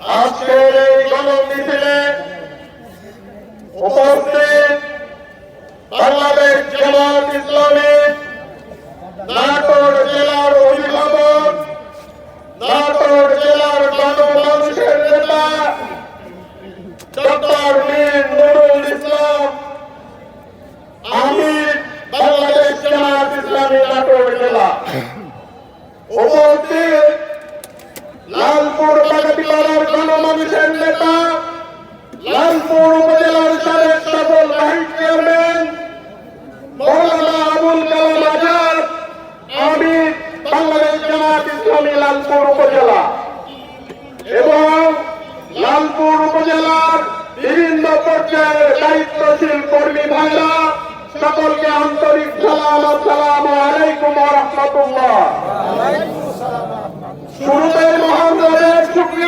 আজকের এই গণমিছিলে উপস্থিত বাংলাদেশ জামাত ইসলামী নাটোর জেলার অভিভাবক, নাটোর জেলার গণমানুষের নেতা ডক্টর মীর নুরুল ইসলাম, আমির বাংলাদেশ জামাত ইসলামী নাটোর জেলা। উপস্থিত লালপুর বাগাতিপাড়ার গণমানুষের নেতা, লালপুর উপজেলার সাবেক সফল ভাইস চেয়ারম্যান মৌলানা আবুল কালাম আজাদ, আমির বাংলাদেশ জামাত ইসলামী লালপুর উপজেলা এবং লালপুর উপজেলার বিভিন্ন পর্যায়ের দায়িত্বশীল কর্মী ভাইরা, সকলকে আন্তরিক সালাম। আসসালামু আলাইকুম ওয়া রাহমাতুল্লাহ। শুরুতে মহান রবের শুকরিয়া